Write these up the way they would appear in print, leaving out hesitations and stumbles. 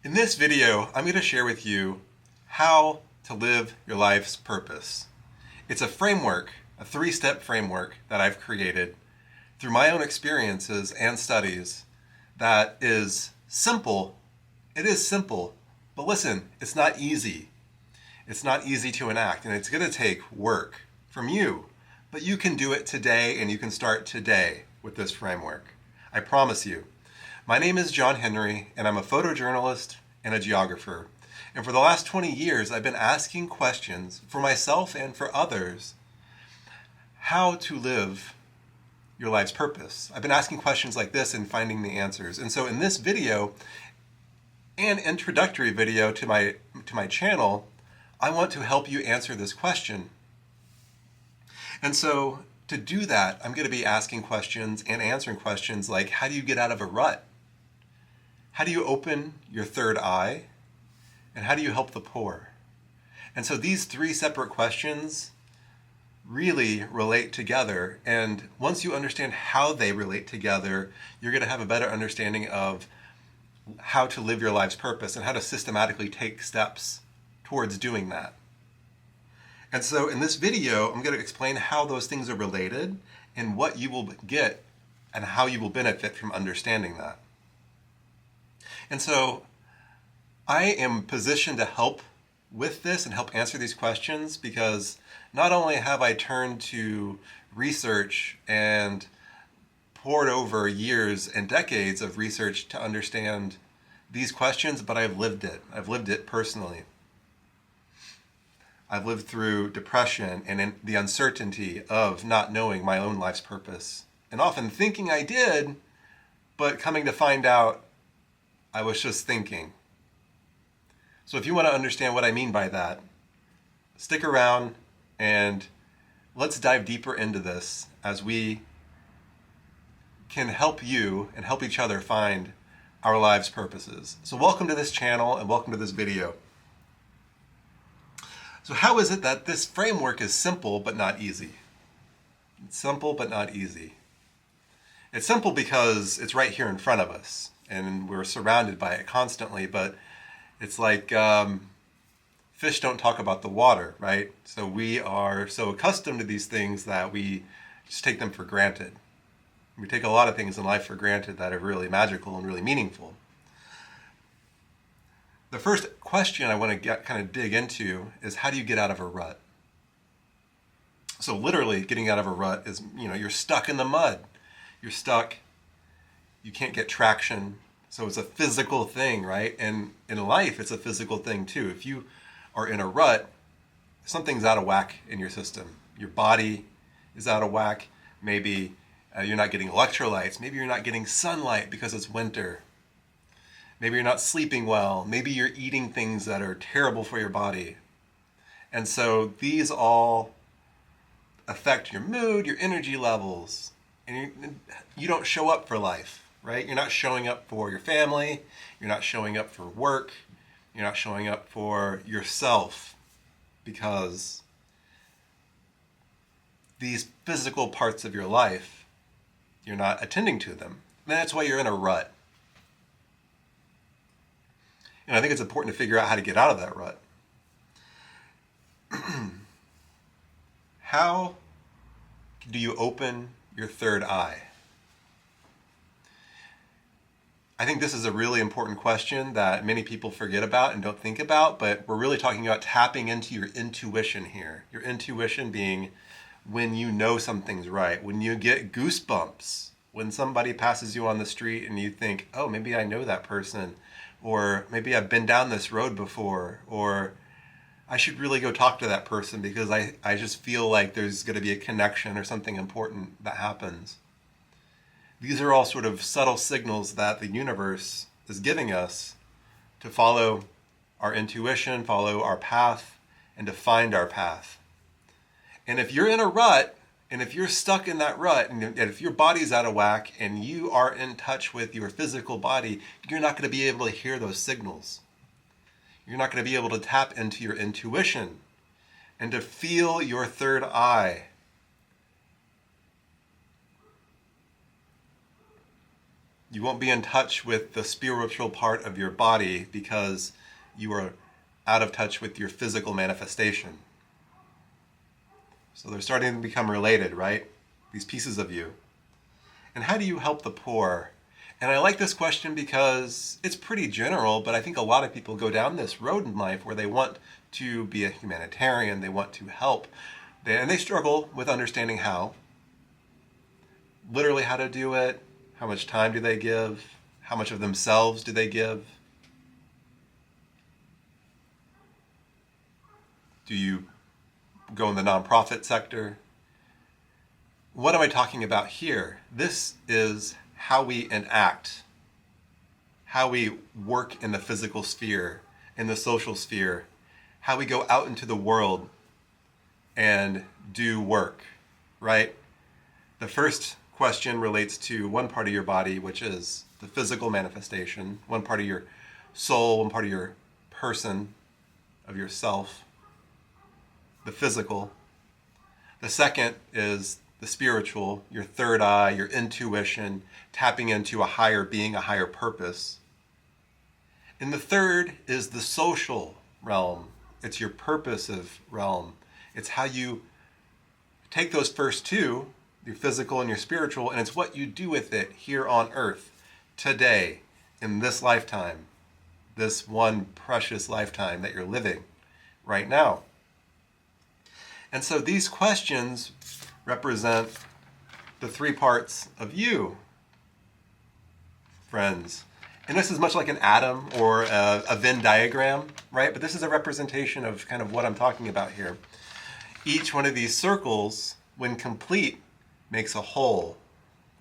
In this video, I'm going to share with you how to live your life's purpose. It's a framework, a three-step framework that I've created through my own experiences and studies that is simple. It is simple, but listen, it's not easy. It's not easy to enact, and it's going to take work from you. But you can do it today, and you can start today with this framework. I promise you. My name is John Henry, and I'm a photojournalist and a geographer. And for the last 20 years, I've been asking questions for myself and for others how to live your life's purpose. I've been asking questions like this and finding the answers. And so in this video, an introductory video to my channel, I want to help you answer this question. And so to do that, I'm going to be asking questions and answering questions like, how do you get out of a rut? How do you open your third eye? And how do you help the poor? And so these three separate questions really relate together. And once you understand how they relate together, you're going to have a better understanding of how to live your life's purpose and how to systematically take steps towards doing that. And so in this video, I'm going to explain how those things are related and what you will get and how you will benefit from understanding that. And so I am positioned to help with this and help answer these questions because not only have I turned to research and poured over years and decades of research to understand these questions, but I've lived it. I've lived it personally. I've lived through depression and the uncertainty of not knowing my own life's purpose, and often thinking I did, but coming to find out I was just thinking. So if you want to understand what I mean by that, stick around and let's dive deeper into this as we can help you and help each other find our lives' purposes. So welcome to this channel and welcome to this video. So how is it that this framework is simple but not easy? It's simple but not easy. It's simple because it's right here in front of us and we're surrounded by it constantly, but it's like fish don't talk about the water, right? So we are so accustomed to these things that we just take them for granted. We take a lot of things in life for granted that are really magical and really meaningful. The first question I want to kind of dig into is, how do you get out of a rut? So literally getting out of a rut is, you're stuck in the mud. You're stuck. You can't get traction. So it's a physical thing, right? And in life, it's a physical thing too. If you are in a rut, something's out of whack in your system. Your body is out of whack. Maybe you're not getting electrolytes. Maybe you're not getting sunlight because it's winter. Maybe you're not sleeping well. Maybe you're eating things that are terrible for your body. And so these all affect your mood, your energy levels, and you don't show up for life, right? You're not showing up for your family. You're not showing up for work. You're not showing up for yourself because these physical parts of your life, you're not attending to them. And that's why you're in a rut. And I think it's important to figure out how to get out of that rut. How do you open your third eye? I think this is a really important question that many people forget about and don't think about, but we're really talking about tapping into your intuition here. Your intuition being when you know something's right, when you get goosebumps, when somebody passes you on the street and you think, oh, maybe I know that person, or maybe I've been down this road before, or I should really go talk to that person because I just feel like there's going to be a connection or something important that happens. These are all sort of subtle signals that the universe is giving us to follow our intuition, follow our path, and to find our path. And if you're in a rut, and if you're stuck in that rut, and if your body's out of whack, and you are in touch with your physical body, you're not going to be able to hear those signals. You're not going to be able to tap into your intuition and to feel your third eye. You won't be in touch with the spiritual part of your body because you are out of touch with your physical manifestation. So they're starting to become related, right? These pieces of you. And how do you help the poor? And I like this question because it's pretty general, but I think a lot of people go down this road in life where they want to be a humanitarian, they want to help, and they struggle with understanding how. Literally how to do it, how much time do they give, how much of themselves do they give? Do you go in the nonprofit sector? What am I talking about here? This is how we enact, how we work in the physical sphere, in the social sphere, how we go out into the world and do work, right? The first question relates to one part of your body, which is the physical manifestation, one part of your soul, one part of your person, of yourself, the physical. The second is the spiritual, your third eye, your intuition, tapping into a higher being, a higher purpose. And the third is the social realm. It's your purposive realm. It's how you take those first two, your physical and your spiritual, and it's what you do with it here on earth, today, in this lifetime, this one precious lifetime that you're living right now. And so these questions represent the three parts of you, friends. And this is much like an atom or a Venn diagram, right? But this is a representation of kind of what I'm talking about here. Each one of these circles, when complete, makes a whole.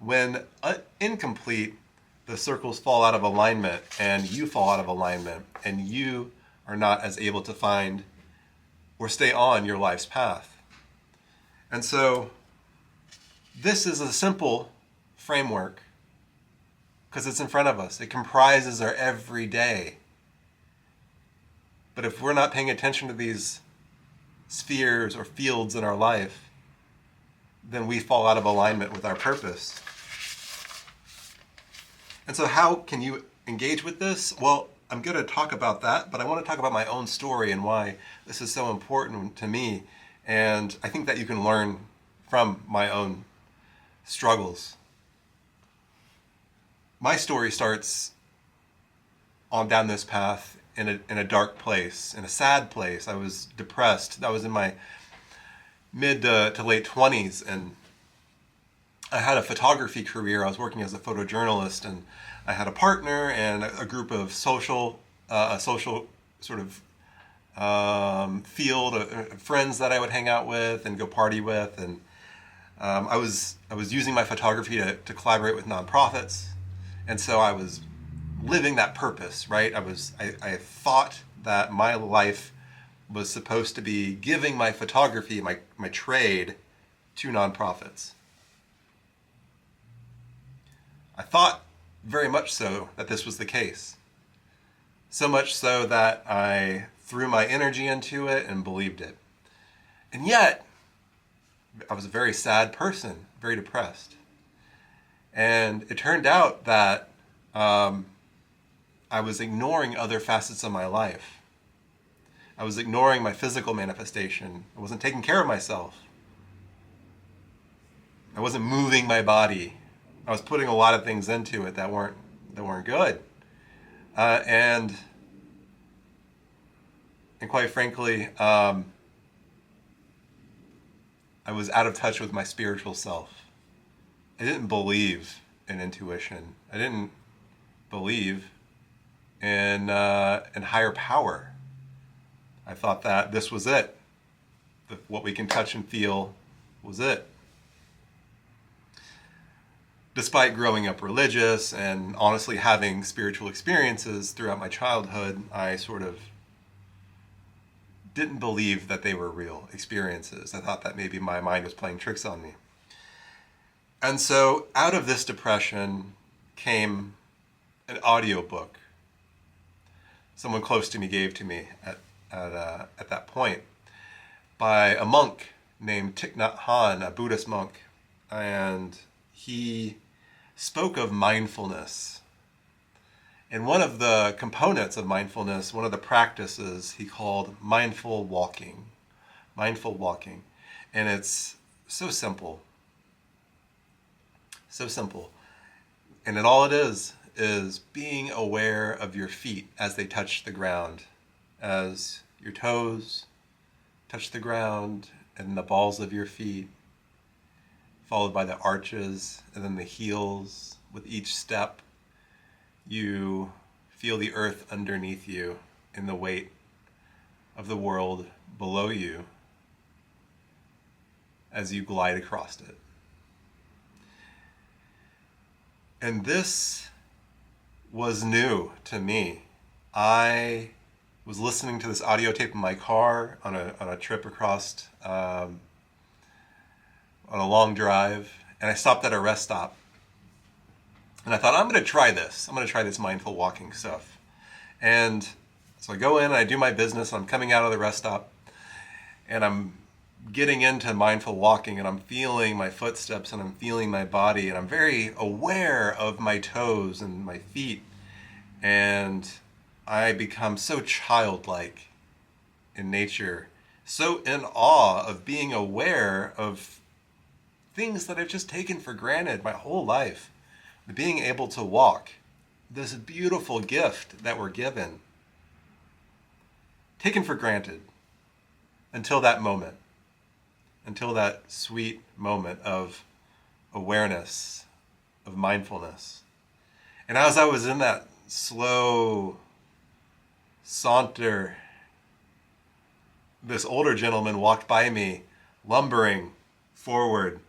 When incomplete, the circles fall out of alignment and you fall out of alignment and you are not as able to find or stay on your life's path. And so this is a simple framework because it's in front of us. It comprises our everyday. But if we're not paying attention to these spheres or fields in our life, then we fall out of alignment with our purpose. And so how can you engage with this? Well, I'm going to talk about that, but I want to talk about my own story and why this is so important to me. And I think that you can learn from my own struggles. My story starts on down this path in a dark place, in a sad place. I was depressed. I was in my mid to late 20s, and I had a photography career. I was working as a photojournalist, and I had a partner and a group of a social sort of field of friends that I would hang out with and go party with, and I was using my photography to collaborate with nonprofits, and so I was living that purpose, right? I thought that my life was supposed to be giving my photography, my trade, to nonprofits. I thought very much so that this was the case. So much so that I threw my energy into it and believed it. And yet, I was a very sad person, very depressed. And it turned out that I was ignoring other facets of my life. I was ignoring my physical manifestation. I wasn't taking care of myself. I wasn't moving my body. I was putting a lot of things into it that weren't good. And quite frankly, I was out of touch with my spiritual self. I didn't believe in intuition. I didn't believe in higher power. I thought that this was it. What we can touch and feel was it. Despite growing up religious and honestly having spiritual experiences throughout my childhood, I sort of didn't believe that they were real experiences. I thought that maybe my mind was playing tricks on me. And so out of this depression came an audiobook someone close to me gave to me at that point by a monk named Thich Nhat Hanh, a Buddhist monk. And he spoke of mindfulness. And one of the components of mindfulness, one of the practices, he called mindful walking. Mindful walking. And it's so simple. So simple. And then all it is being aware of your feet as they touch the ground, as your toes touch the ground and the balls of your feet, followed by the arches and then the heels. With each step, you feel the earth underneath you and the weight of the world below you as you glide across it. And this was new to me. I was listening to this audio tape in my car on a trip across, on a long drive, and I stopped at a rest stop. And I thought, I'm going to try this. I'm going to try this mindful walking stuff. And so I go in and I do my business. I'm coming out of the rest stop, and I'm getting into mindful walking, and I'm feeling my footsteps and I'm feeling my body, and I'm very aware of my toes and my feet, and I become so childlike in nature, so in awe of being aware of things that I've just taken for granted my whole life. Being able to walk, this beautiful gift that we're given, taken for granted until that moment. Until that sweet moment of awareness, of mindfulness. And as I was in that slow saunter, this older gentleman walked by me, lumbering forward,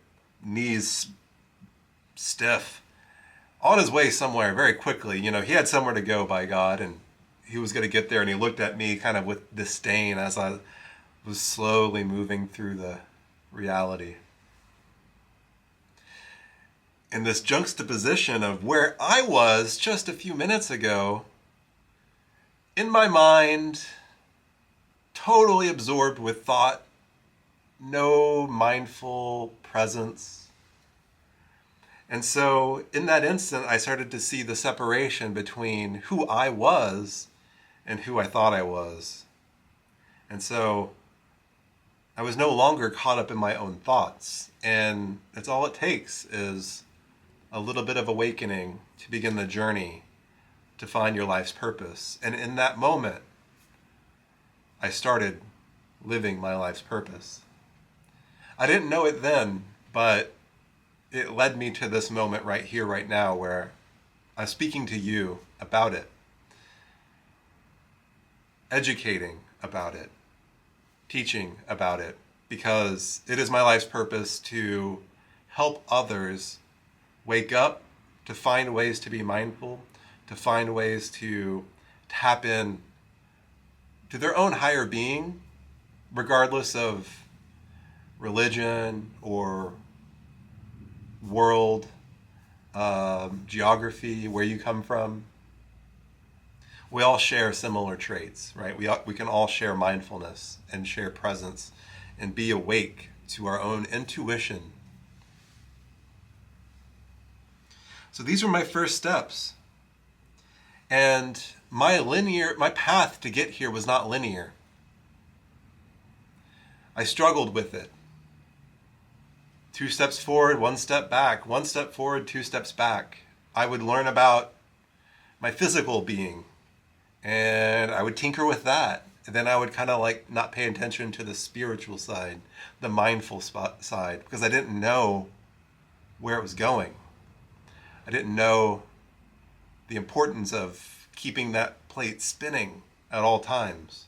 knees stiff, on his way somewhere very quickly. You know, he had somewhere to go, by God, and he was going to get there, and he looked at me kind of with disdain as I was slowly moving through the reality. And this juxtaposition of where I was just a few minutes ago, in my mind, totally absorbed with thought, no mindful presence. And so in that instant, I started to see the separation between who I was and who I thought I was. And so I was no longer caught up in my own thoughts, and that's all it takes is a little bit of awakening to begin the journey to find your life's purpose. And in that moment, I started living my life's purpose. I didn't know it then, but it led me to this moment right here, right now, where I'm speaking to you about it, educating about it, teaching about it, because it is my life's purpose to help others wake up, to find ways to be mindful, to find ways to tap in to their own higher being, regardless of religion or world, geography, where you come from. We all share similar traits, right? We can all share mindfulness and share presence and be awake to our own intuition. So these were my first steps. And my path to get here was not linear. I struggled with it. 2 steps forward, 1 step back, 1 step forward, 2 steps back. I would learn about my physical being, and I would tinker with that. And then I would kind of like not pay attention to the spiritual side, the mindful side, because I didn't know where it was going. I didn't know the importance of keeping that plate spinning at all times,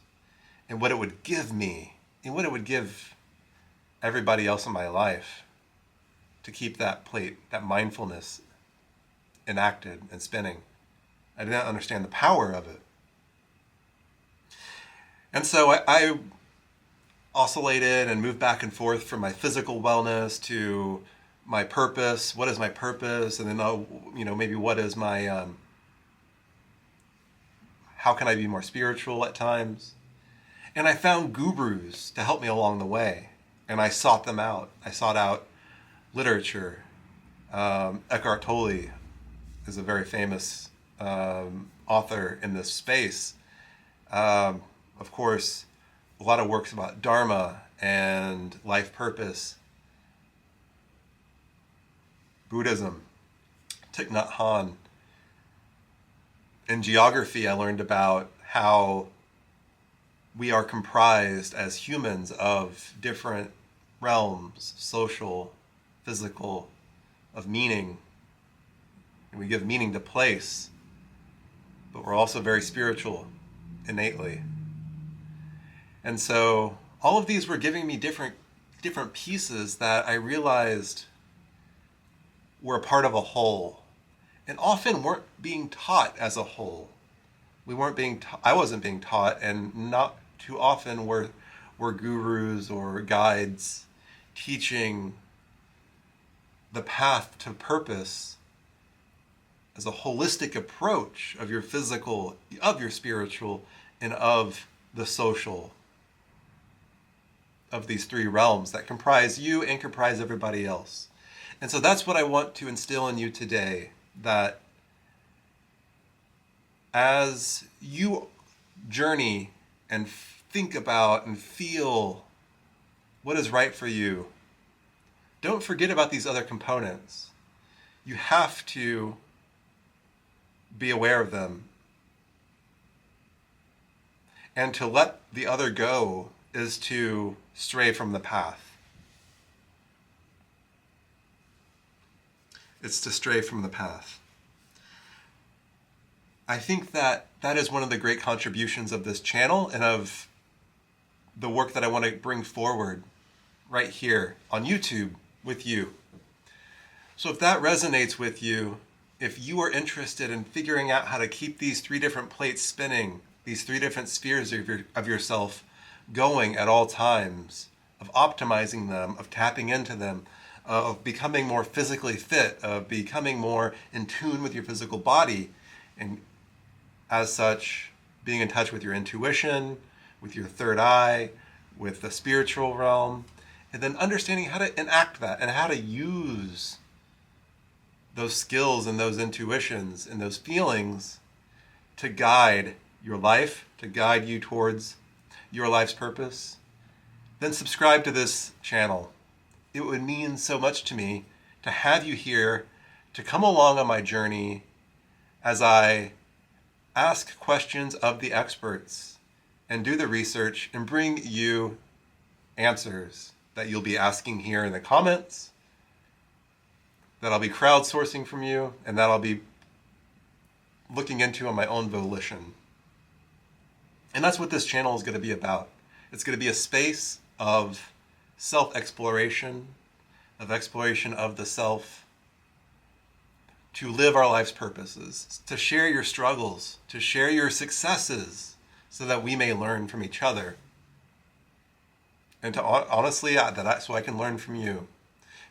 and what it would give me, and what it would give everybody else in my life to keep that plate, that mindfulness, enacted and spinning. I didn't understand the power of it. And so I oscillated and moved back and forth from my physical wellness to my purpose. What is my purpose? And then, maybe what is my, how can I be more spiritual at times? And I found gurus to help me along the way. And I sought them out. I sought out literature. Eckhart Tolle is a very famous author in this space. Of course, a lot of works about Dharma and life purpose. Buddhism, Thich Nhat Hanh. In geography, I learned about how we are comprised as humans of different realms, social, physical, of meaning. And we give meaning to place, but we're also very spiritual innately. And so all of these were giving me different pieces that I realized were a part of a whole, and often weren't being taught as a whole. I wasn't being taught, and not too often were gurus or guides teaching the path to purpose as a holistic approach of your physical, of your spiritual, and of the social, of these three realms that comprise you and comprise everybody else. And so that's what I want to instill in you today, that as you journey and think about and feel what is right for you, don't forget about these other components. You have to be aware of them. And to let the other go is to stray from the path. It's to stray from the path. I think that is one of the great contributions of this channel and of the work that I want to bring forward right here on YouTube with you. So if that resonates with you, if you are interested in figuring out how to keep these three different plates spinning, these three different spheres of yourself going at all times, of optimizing them, of tapping into them, of becoming more physically fit, of becoming more in tune with your physical body, and as such, being in touch with your intuition, with your third eye, with the spiritual realm, and then understanding how to enact that and how to use those skills and those intuitions and those feelings to guide your life, to guide you towards your life's purpose, then subscribe to this channel. It would mean so much to me to have you here, to come along on my journey as I ask questions of the experts and do the research and bring you answers that you'll be asking here in the comments, that I'll be crowdsourcing from you, and that I'll be looking into on my own volition. And that's what this channel is going to be about. It's going to be a space of self-exploration, of exploration of the self, to live our life's purposes, to share your struggles, to share your successes, so that we may learn from each other. And to honestly, so I can learn from you.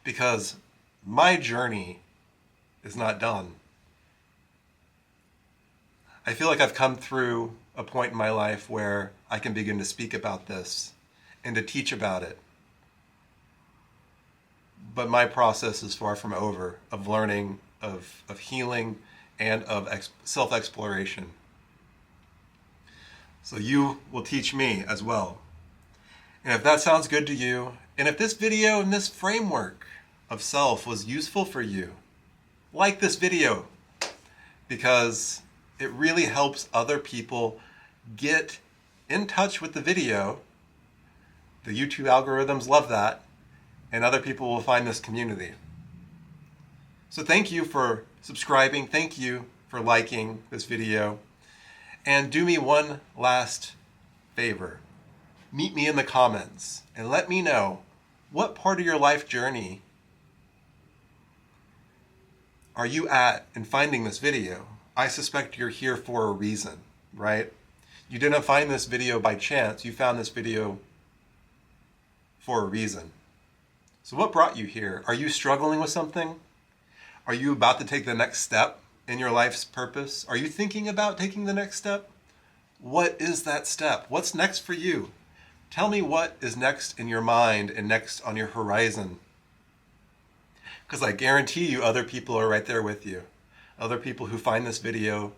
Because my journey is not done. I feel like I've come through a point in my life where I can begin to speak about this and to teach about it. But my process is far from over, of learning, of healing, and of self-exploration. So you will teach me as well. And if that sounds good to you, and if this video and this framework of self was useful for you, like this video, because it really helps other people get in touch with the video. The YouTube algorithms love that, and other people will find this community. So thank you for subscribing. Thank you for liking this video. And do me one last favor. Meet me in the comments and let me know what part of your life journey are you at in finding this video. I suspect you're here for a reason, right? You didn't find this video by chance. You found this video for a reason. So what brought you here? Are you struggling with something? Are you about to take the next step in your life's purpose? Are you thinking about taking the next step? What is that step? What's next for you? Tell me what is next in your mind and next on your horizon. because I guarantee you other people are right there with you. Other people who find this video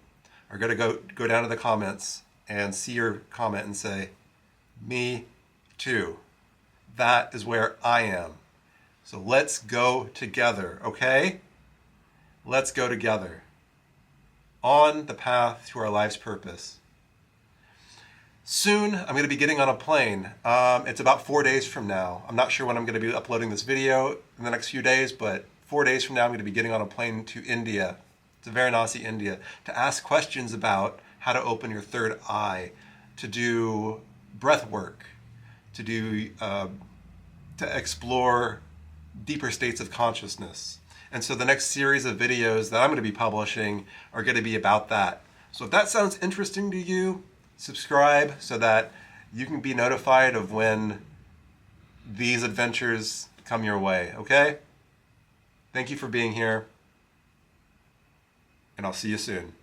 are going to go down to the comments and see your comment and say, me too. That is where I am. So let's go together, okay? Let's go together on the path to our life's purpose. Soon, I'm going to be getting on a plane. It's about 4 days from now. I'm not sure when I'm going to be uploading this video in the next few days, but 4 days from now, I'm going to be getting on a plane to India, to Varanasi, India, to ask questions about how to open your third eye, to do breath work, to explore deeper states of consciousness. And so the next series of videos that I'm going to be publishing are going to be about that. So if that sounds interesting to you, subscribe so that you can be notified of when these adventures come your way, okay? Thank you for being here, and I'll see you soon.